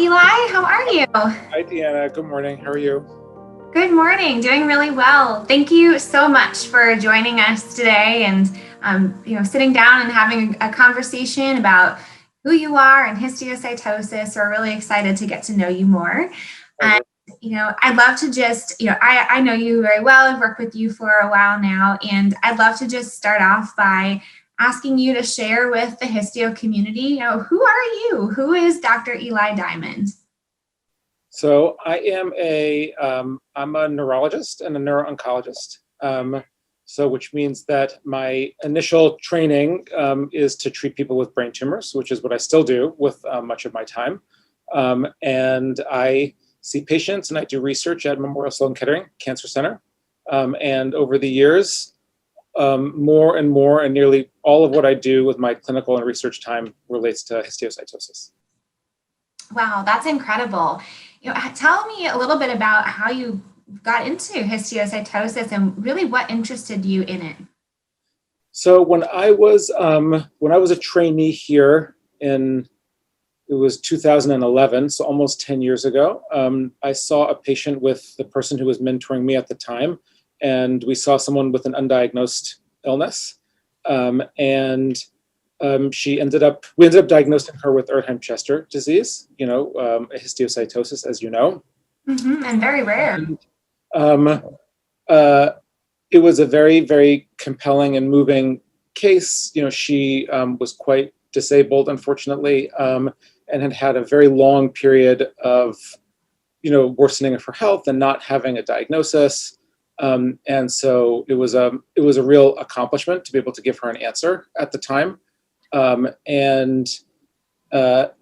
Eli. How are you? Hi, Deanna. Good morning. How are you? Good morning. Doing really well. Thank you so much for joining us today and sitting down and having a conversation about who you are and histiocytosis. We're really excited to get to know you more. And Pleasure. I'd love to just, I know you very well. I've worked with you for a while now, and I'd love to just start off by asking you to share with the histio community, who are you? Who is Dr. Eli Diamond? So I'm a neurologist and a neuro-oncologist. Which means that my initial training is to treat people with brain tumors, which is what I still do with much of my time. And I see patients and I do research at Memorial Sloan Kettering Cancer Center. And over the years, more and more, and nearly all of what I do with my clinical and research time relates to histiocytosis. Wow, that's incredible. Tell me a little bit about how you got into histiocytosis and really what interested you in it. So when I was a trainee here it was 2011, so almost 10 years ago, I saw a patient with the person who was mentoring me at the time, and we saw someone with an undiagnosed illness, we ended up diagnosing her with Erdheim-Chester disease, a histiocytosis, as you know. And very rare. And, it was a very, very compelling and moving case. She was quite disabled, unfortunately, and had a very long period of, worsening of her health and not having a diagnosis. And so it was a real accomplishment to be able to give her an answer at the time.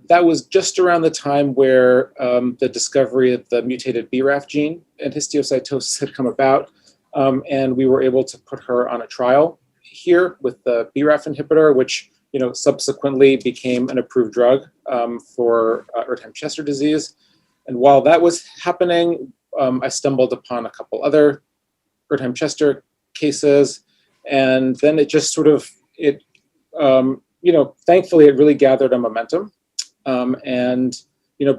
That was just around the time where the discovery of the mutated BRAF gene and histiocytosis had come about. And we were able to put her on a trial here with the BRAF inhibitor, which subsequently became an approved drug for Erdheim-Chester disease. And while that was happening, I stumbled upon a couple other Erdheim-Chester cases, and then it just thankfully it really gathered a momentum. By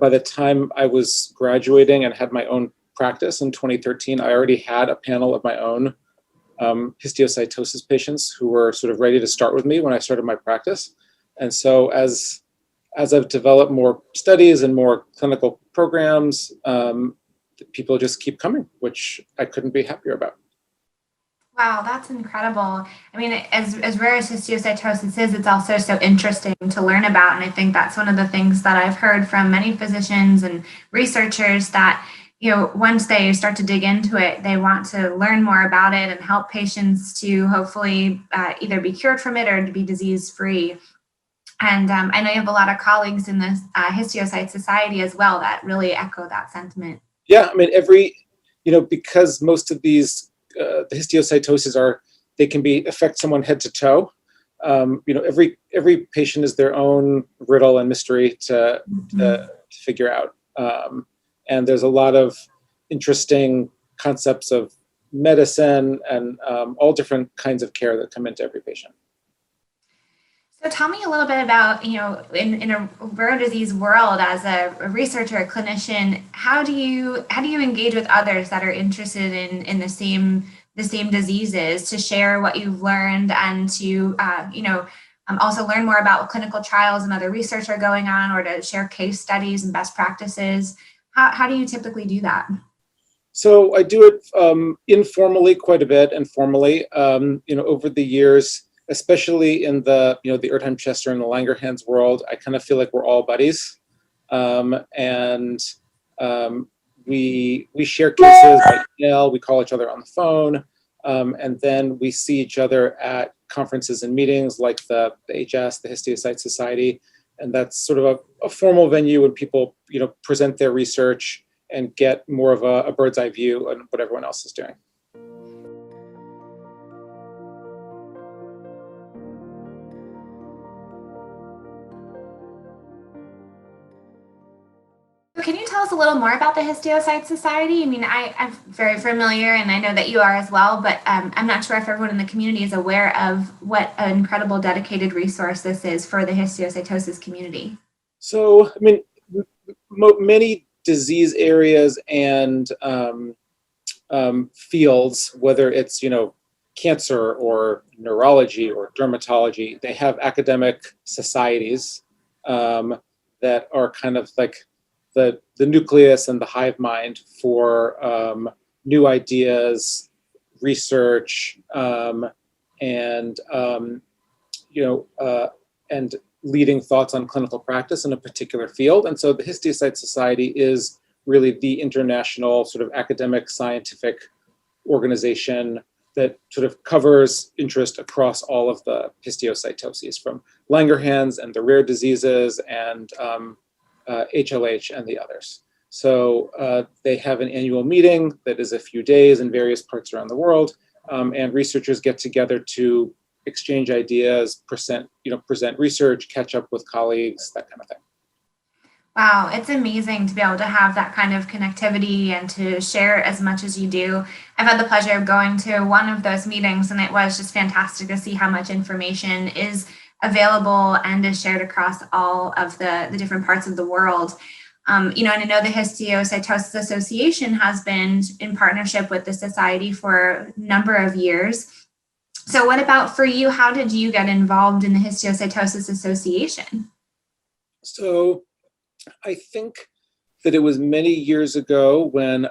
the time I was graduating and had my own practice in 2013, I already had a panel of my own histiocytosis patients who were sort of ready to start with me when I started my practice. And so as I've developed more studies and more clinical programs, people just keep coming, which I couldn't be happier about. Wow, that's incredible. I mean, as rare as histiocytosis is, it's also so interesting to learn about. And I think that's one of the things that I've heard from many physicians and researchers that, once they start to dig into it, they want to learn more about it and help patients to hopefully either be cured from it or to be disease-free. And I know you have a lot of colleagues in the Histiocyte Society as well that really echo that sentiment. Yeah, I mean, because most of these the histiocytoses they can affect someone head to toe. Every patient is their own riddle and mystery to figure out. And there's a lot of interesting concepts of medicine and all different kinds of care that come into every patient. So tell me a little bit about, in a rare disease world, as a researcher, a clinician, how do you engage with others that are interested in the same diseases to share what you've learned and to, also learn more about what clinical trials and other research are going on, or to share case studies and best practices? How do you typically do that? So I do it informally quite a bit, and formally, over the years, especially in the Erdheim-Chester and the Langerhans world, I kind of feel like we're all buddies. We share cases by email, we call each other on the phone, and then we see each other at conferences and meetings like the HS, the Histiocyte Society, and that's sort of a formal venue when people present their research and get more of a bird's eye view on what everyone else is doing. Can you tell us a little more about the Histiocyte Society? I mean, I'm very familiar, and I know that you are as well, but I'm not sure if everyone in the community is aware of what an incredible dedicated resource this is for the histiocytosis community. So, I mean, many disease areas and fields, whether it's, cancer or neurology or dermatology, they have academic societies that are kind of like the nucleus and the hive mind for new ideas, research, and and leading thoughts on clinical practice in a particular field. And so the Histiocyte Society is really the international sort of academic scientific organization that sort of covers interest across all of the histiocytoses, from Langerhans and the rare diseases and HLH and the others. So they have an annual meeting that is a few days in various parts around the world, and researchers get together to exchange ideas, present research, catch up with colleagues, that kind of thing. Wow, it's amazing to be able to have that kind of connectivity and to share as much as you do. I've had the pleasure of going to one of those meetings, and it was just fantastic to see how much information is available and is shared across all of the different parts of the world. And I know the Histiocytosis Association has been in partnership with the Society for a number of years. So what about for you? How did you get involved in the Histiocytosis Association? So I think that it was many years ago when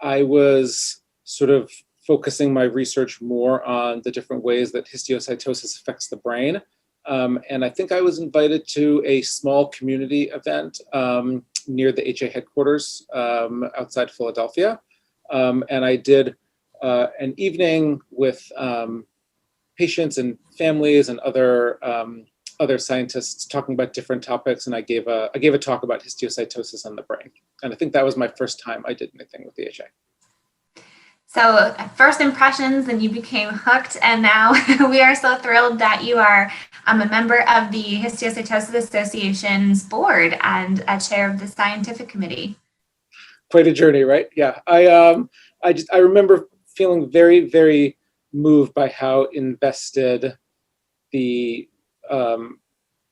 I was sort of focusing my research more on the different ways that histiocytosis affects the brain. And I think I was invited to a small community event near the HA headquarters outside Philadelphia. And I did an evening with patients and families and other scientists talking about different topics, and I gave a talk about histiocytosis on the brain. And I think that was my first time I did anything with the HA. So first impressions, and you became hooked, and now we are so thrilled that you are a member of the Histiocytosis Association's board and a chair of the scientific committee. Quite a journey, right? Yeah, I remember feeling very, very moved by how invested the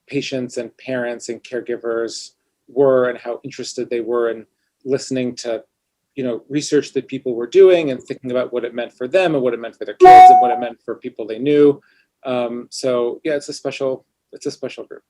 patients and parents and caregivers were, and how interested they were in listening to research that people were doing and thinking about what it meant for them and what it meant for their kids and what it meant for people they knew. So yeah, it's a special group.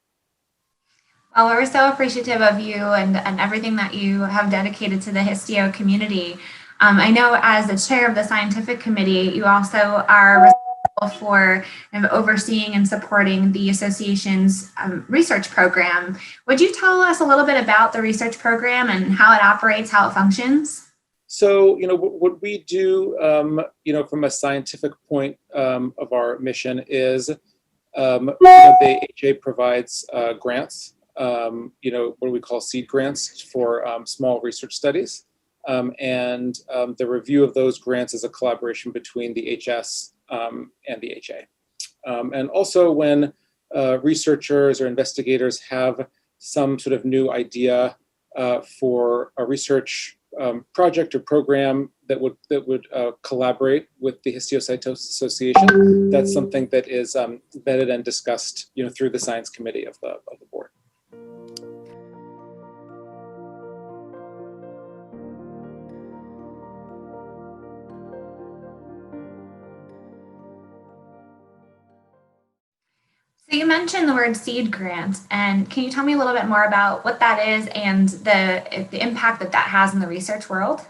Well, we're so appreciative of you and everything that you have dedicated to the Histio community. I know as the chair of the scientific committee, you also are responsible for overseeing and supporting the association's research program. Would you tell us a little bit about the research program and how it operates, how it functions? So, what we do, from a scientific point of our mission is, the HA provides grants, what we call seed grants for small research studies. And the review of those grants is a collaboration between the HS and the HA. And also when researchers or investigators have some sort of new idea for a research project or program that would collaborate with the Histiocytosis Association, that's something that is vetted and discussed, through the science committee of the board. So you mentioned the word seed grant, and can you tell me a little bit more about what that is and the impact that has in the research world?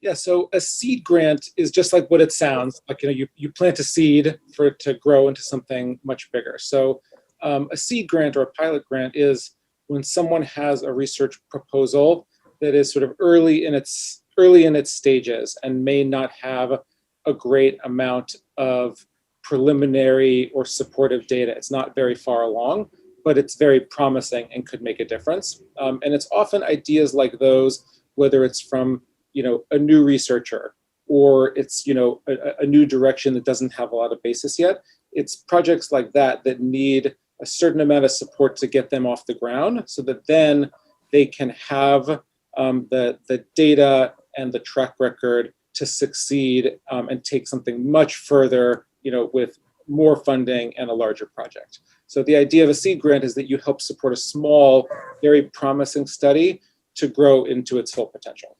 Yeah, so a seed grant is just like what it sounds like. You plant a seed for it to grow into something much bigger. So a seed grant or a pilot grant is when someone has a research proposal that is sort of early in its stages and may not have a great amount of preliminary or supportive data. It's not very far along, but it's very promising and could make a difference. And it's often ideas like those, whether it's from a new researcher, or it's a new direction that doesn't have a lot of basis yet. It's projects like that that need a certain amount of support to get them off the ground, so that then they can have the data and the track record to succeed and take something much further, with more funding and a larger project. So the idea of a seed grant is that you help support a small, very promising study to grow into its full potential.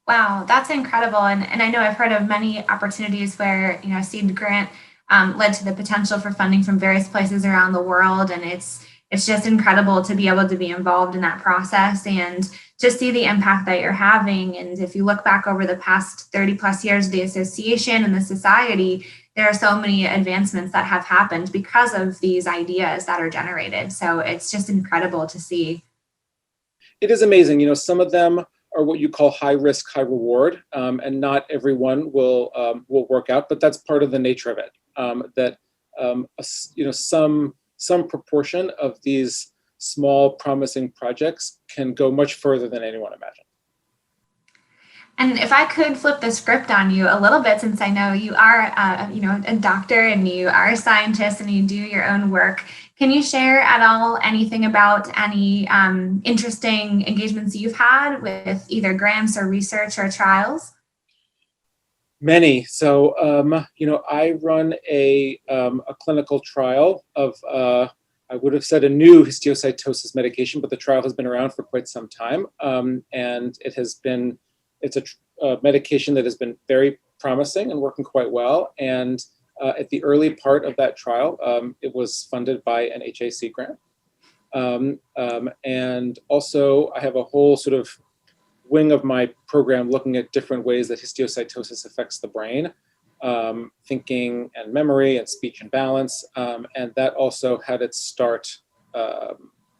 Wow, that's incredible. And I know I've heard of many opportunities where, seed grant led to the potential for funding from various places around the world. And it's just incredible to be able to be involved in that process and to see the impact that you're having. And if you look back over the past 30 plus years of the association and the society, there are so many advancements that have happened because of these ideas that are generated. So it's just incredible to see. It is amazing. Some of them are what you call high risk, high reward, and not everyone will work out. But that's part of the nature of it. Some proportion of these small, promising projects can go much further than anyone imagined. And if I could flip the script on you a little bit, since I know you are, a doctor and you are a scientist and you do your own work, can you share at all anything about any interesting engagements you've had with either grants or research or trials? Many. So, I run a clinical trial of, I would have said a new histiocytosis medication, but the trial has been around for quite some time. And it's a medication that has been very promising and working quite well. And at the early part of that trial, it was funded by an HAC grant. And also I have a whole sort of wing of my program looking at different ways that histiocytosis affects the brain, thinking and memory and speech and balance. And that also had its start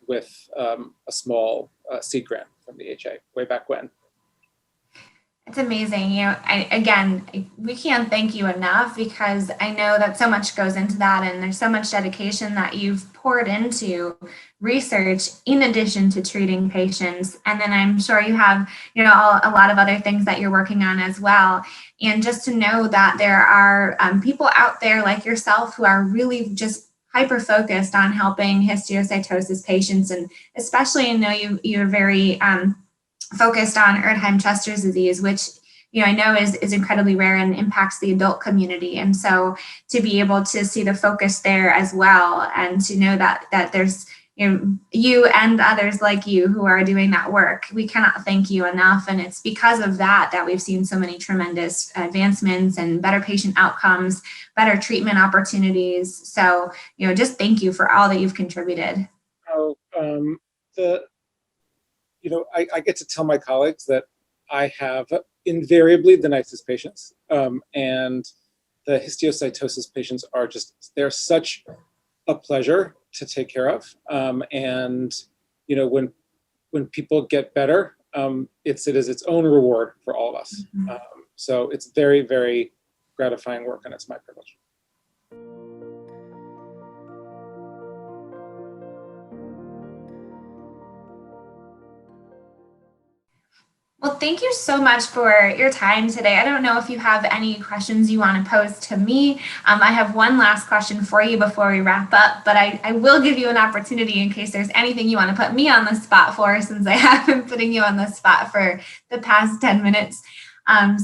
with a small seed grant from the HA way back when. It's amazing. We can't thank you enough because I know that so much goes into that and there's so much dedication that you've poured into research in addition to treating patients. And then I'm sure you have, a lot of other things that you're working on as well. And just to know that there are people out there like yourself who are really just hyper focused on helping histiocytosis patients. And especially, you're very focused on Erdheim-Chester's disease, which I know is incredibly rare and impacts the adult community. And so to be able to see the focus there as well, and to know that there's you and others like you who are doing that work, we cannot thank you enough. And it's because of that we've seen so many tremendous advancements and better patient outcomes, better treatment opportunities. So just thank you for all that you've contributed. I get to tell my colleagues that I have invariably the nicest patients, and the histiocytosis patients they're such a pleasure to take care of. And when people get better, it is its own reward for all of us. Mm-hmm. So it's very, very gratifying work, and it's my privilege. Well, thank you so much for your time today. I don't know if you have any questions you want to pose to me. I have one last question for you before we wrap up, but I will give you an opportunity in case there's anything you want to put me on the spot for, since I have been putting you on the spot for the past 10 minutes.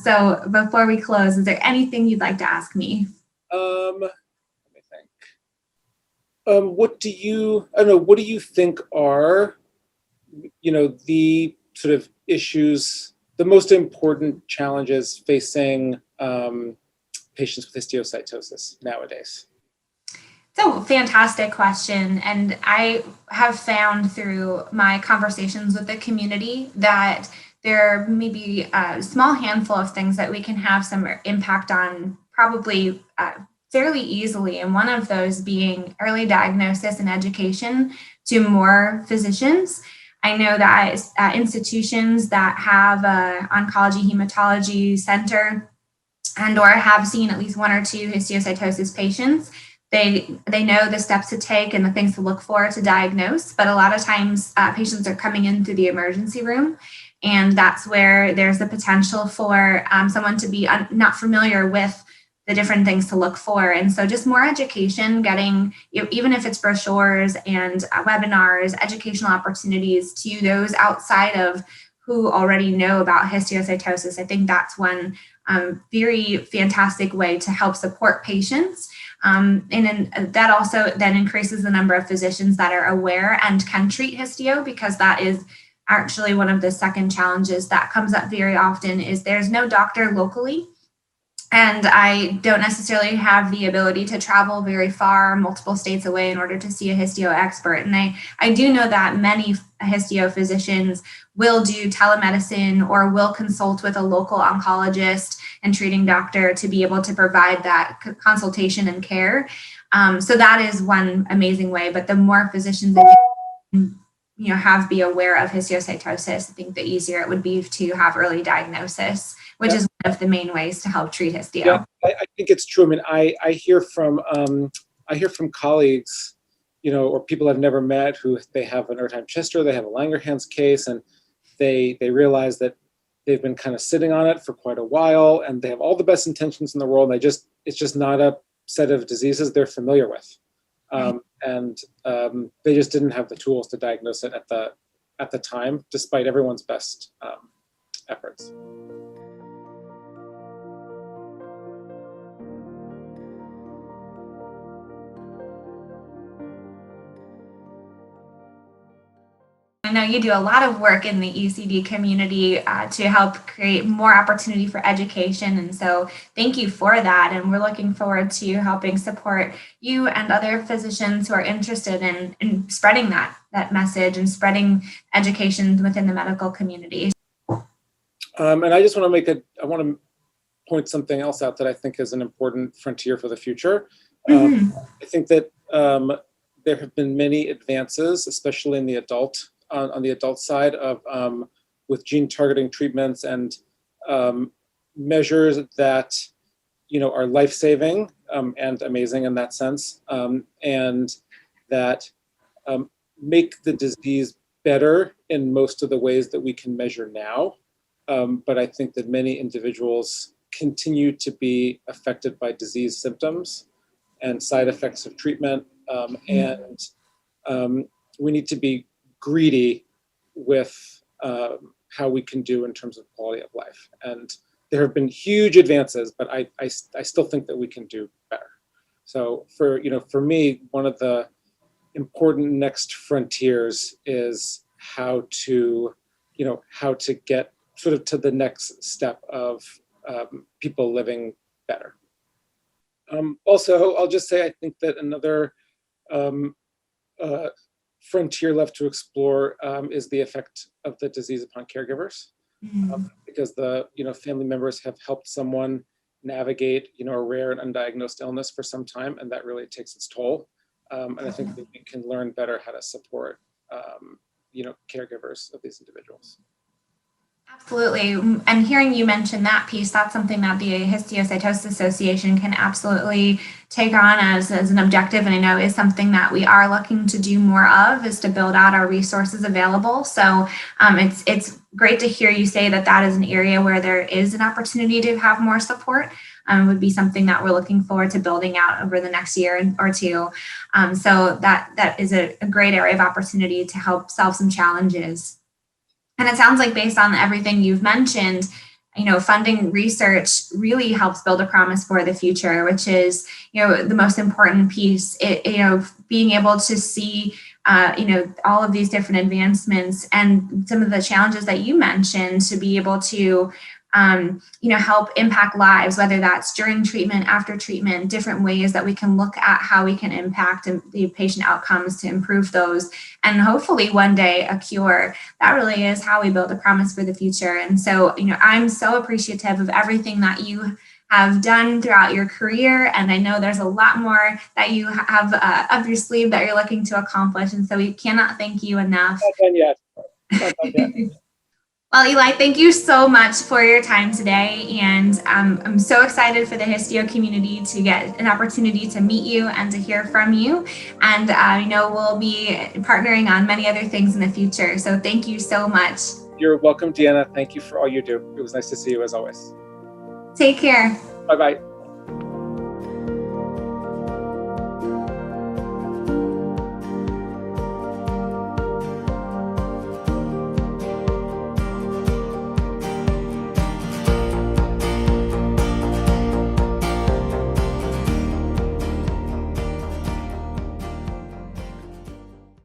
So before we close, is there anything you'd like to ask me? Let me think. What do you think are, the sort of issues, the most important challenges facing patients with histiocytosis nowadays? So fantastic question. And I have found through my conversations with the community that there may be a small handful of things that we can have some impact on probably fairly easily. And one of those being early diagnosis and education to more physicians. I know that institutions that have an oncology hematology center and or have seen at least one or two histiocytosis patients, they know the steps to take and the things to look for to diagnose. But a lot of times patients are coming in through the emergency room. And that's where there's the potential for someone to be not familiar with the different things to look for. And so just more education, getting, even if it's brochures and webinars, educational opportunities to those outside of who already know about histiocytosis. I think that's one very fantastic way to help support patients That also then increases the number of physicians that are aware and can treat Histio, because that is actually one of the second challenges that comes up very often is there's no doctor locally. And I don't necessarily have the ability to travel very far, multiple states away, in order to see a Histio expert. And I do know that many Histio physicians will do telemedicine or will consult with a local oncologist and treating doctor to be able to provide that consultation and care. So that is one amazing way. But the more physicians that be aware of histiocytosis, I think the easier it would be to have early diagnosis, which is one of the main ways to help treat Histio. Yeah, I think it's true. I mean, I hear from colleagues, or people I've never met who they have an Erdheim Chester, they have a Langerhans case, and they realize that they've been kind of sitting on it for quite a while, and they have all the best intentions in the world, and it's just not a set of diseases they're familiar with. And they just didn't have the tools to diagnose it at the time, despite everyone's best efforts. I know you do a lot of work in the ECD community to help create more opportunity for education. And so thank you for that. And we're looking forward to helping support you and other physicians who are interested in spreading that message and spreading education within the medical community. And I just want to point something else out that I think is an important frontier for the future. I think that there have been many advances, especially in the on the adult side of with gene targeting treatments and measures that are life-saving and amazing in that sense, and that make the disease better in most of the ways that we can measure now. But I think that many individuals continue to be affected by disease symptoms and side effects of treatment, and we need to be greedy with how we can do in terms of quality of life. And there have been huge advances, but I still think that we can do better. So for me, one of the important next frontiers is how to get sort of to the next step of people living better. Also, I'll just say I think that another frontier left to explore is the effect of the disease upon caregivers, because the family members have helped someone navigate a rare and undiagnosed illness for some time, and that really takes its toll. And I think that we can learn better how to support caregivers of these individuals. Absolutely. And hearing you mention that piece, that's something that the Histiocytosis Association can absolutely take on as an objective. And I know is something that we are looking to do more of, is to build out our resources available. So it's great to hear you say that is an area where there is an opportunity to have more support. Would be something that we're looking forward to building out over the next year or two. So that is a great area of opportunity to help solve some challenges. And it sounds like, based on everything you've mentioned, funding research really helps build a promise for the future, which is, the most important piece. Being able to see, all of these different advancements and some of the challenges that you mentioned, to be able to, help impact lives, whether that's during treatment, after treatment, different ways that we can look at how we can impact the patient outcomes to improve those, and hopefully one day a cure. That really is how we build a promise for the future. And so, I'm so appreciative of everything that you have done throughout your career. And I know there's a lot more that you have up your sleeve that you're looking to accomplish. And so we cannot thank you enough. Not done yet. Not done yet. Well, Eli, thank you so much for your time today. And I'm so excited for the Histio community to get an opportunity to meet you and to hear from you. And I know we'll be partnering on many other things in the future. So thank you so much. You're welcome, Deanna. Thank you for all you do. It was nice to see you as always. Take care. Bye-bye.